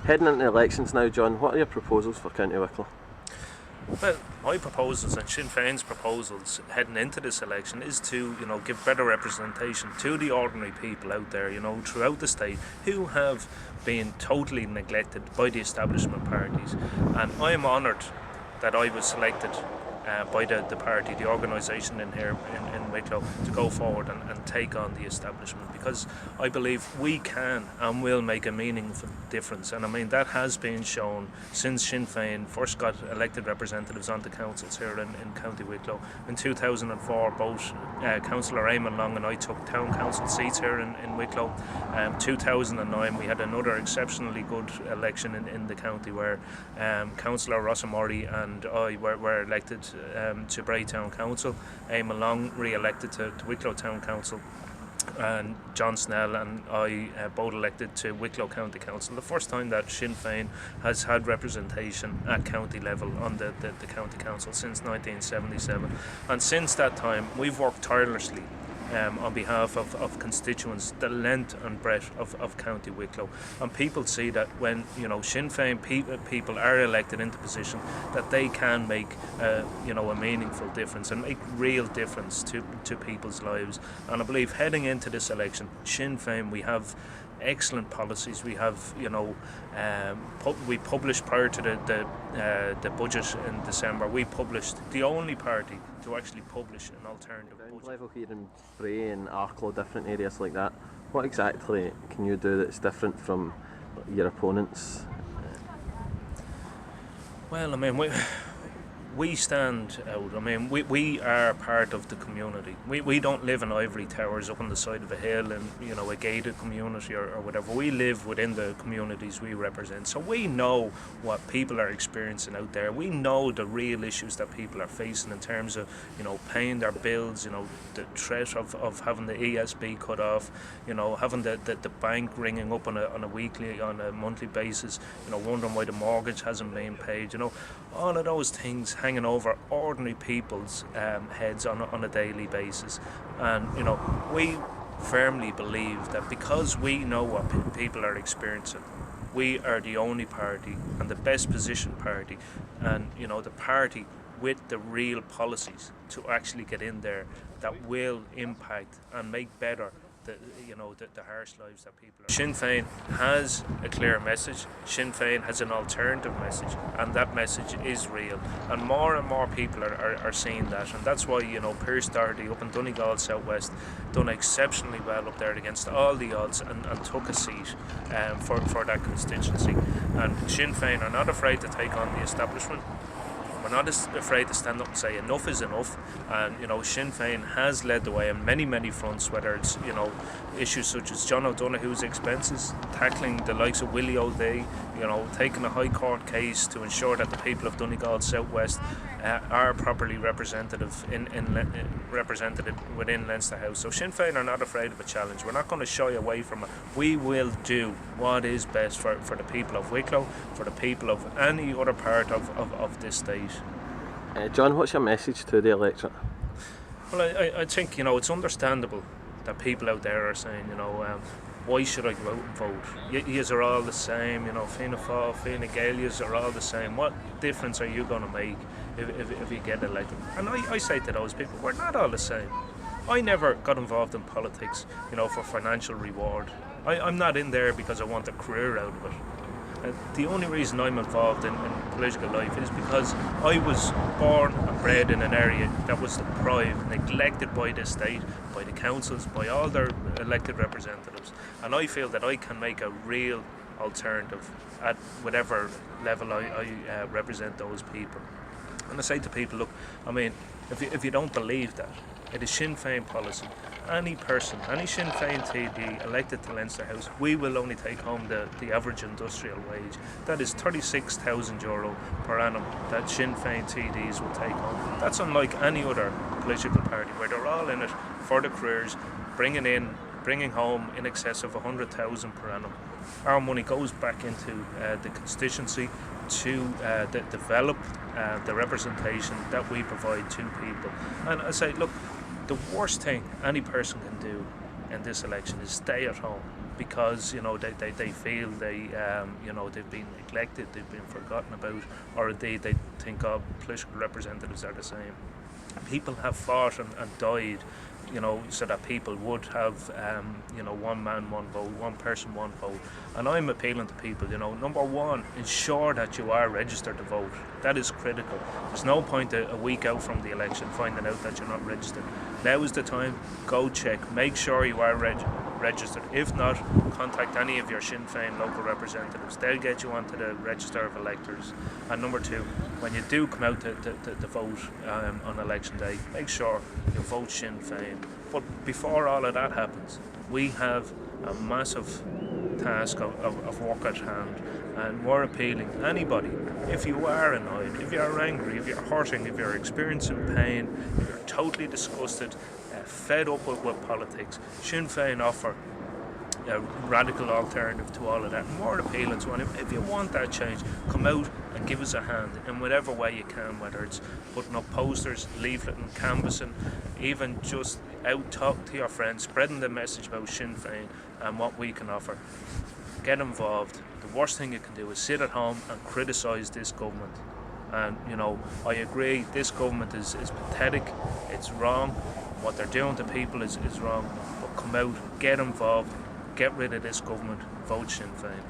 Heading into elections now, John, what are your proposals for County Wicklow? Well, my proposals and Sinn Féin's proposals heading into this election is to, give better representation to the ordinary people out there, throughout the state who have been totally neglected by the establishment parties. And I am honoured that I was selected by the party, the organisation in here in Wicklow, to go forward and take on the establishment, because I believe we can and will make a meaningful difference. And I mean, that has been shown since Sinn Féin first got elected representatives onto councils here in County Wicklow. In 2004, both Councillor Eamon Long and I took town council seats here in Wicklow. 2009 we had another exceptionally good election in the county where Councillor Rosamori and I were elected to Bray Town Council. Eamon Long re-elected to Wicklow Town Council, and John Snell and I both elected to Wicklow County Council. The first time that Sinn Féin has had representation at county level on the county council since 1977, and since that time we've worked tirelessly on behalf of constituents the length and breadth of County Wicklow, and people see that when Sinn Féin people are elected into position, that they can make a meaningful difference and make real difference to people's lives. And I believe heading into this election, Sinn Féin, we have excellent policies. We have, we published prior to the budget in December. We published the only party to actually publish an alternative budget. Level here in Bray and Arklow, different areas like that. What exactly can you do that's different from your opponents? Well, I mean, we stand out. I mean, we are part of the community. We don't live in ivory towers up on the side of a hill in a gated community or whatever. We live within the communities we represent. So we know what people are experiencing out there. We know the real issues that people are facing in terms of paying their bills, the threat of having the ESB cut off, having the bank ringing up on a monthly basis, wondering why the mortgage hasn't been paid, all of those things hanging over ordinary people's heads on a daily basis. And we firmly believe that because we know what people are experiencing, we are the only party and the best positioned party, and the party with the real policies to actually get in there that will impact and make better the harsh lives that people are. Sinn Féin has a clear message. Sinn Féin has an alternative message, and that message is real. And more people are seeing that, and that's why Pierce Doherty up in Donegal Southwest done exceptionally well up there against all the odds and took a seat for that constituency. And Sinn Féin are not afraid to take on the establishment. We're not afraid to stand up and say enough is enough, and Sinn Féin has led the way on many fronts, whether it's issues such as John O'Donoghue's expenses, tackling the likes of Willie O'Day, taking a High Court case to ensure that the people of Donegal Southwest are properly represented within Leinster House. So Sinn Féin are not afraid of a challenge. We're not going to shy away from it. We will do what is best for the people of Wicklow, for the people of any other part of this state. John, what's your message to the electorate? Well, I think it's understandable that people out there are saying, why should I go out and vote? Yous are all the same, Fianna Fáil, Fine Gael, yous are all the same. What difference are you going to make if you get elected? And I say to those people, we're not all the same. I never got involved in politics, for financial reward. I'm not in there because I want a career out of it. The only reason I'm involved in political life is because I was born and bred in an area that was deprived, neglected by the state, by the councils, by all their elected representatives, and I feel that I can make a real alternative at whatever level I represent those people. And I say to people, look, I mean, if you don't believe that, it is Sinn Féin policy. Any person, any Sinn Féin T.D. elected to Leinster House, we will only take home the average industrial wage. That is €36,000 per annum that Sinn Féin T.D.s will take home. That's unlike any other political party where they're all in it for the careers, bringing home in excess of €100,000 per annum. Our money goes back into the constituency to develop the representation that we provide to people. And I say, look, the worst thing any person can do in this election is stay at home. because they feel they've been neglected, they've been forgotten about, or they think political representatives are the same. People have fought and died, so that people would have, one man, one vote, one person, one vote. And I'm appealing to people, number one, ensure that you are registered to vote. That is critical. There's no point a week out from the election finding out that you're not registered. Now is the time. Go check. Make sure you are registered. If not, contact any of your Sinn Féin local representatives. They'll get you onto the register of electors. And number two, when you do come out to vote on election day, make sure you vote Sinn Féin. But before all of that happens, we have a massive task of work at hand, and we're appealing anybody, if you are annoyed, if you're angry, if you're hurting, if you're experiencing pain, if you're totally disgusted, fed up with politics, Sinn Féin offer a radical alternative to all of that. And we're appealing to anyone. If you want that change, come out and give us a hand in whatever way you can, whether it's putting up posters, leafleting, canvassing, even just out talk to your friends, spreading the message about Sinn Féin and what we can offer. Get involved. The worst thing you can do is sit at home and criticise this government. And I agree, this government is pathetic, it's wrong, what they're doing to people is wrong, but come out, get involved, get rid of this government, vote Sinn Féin.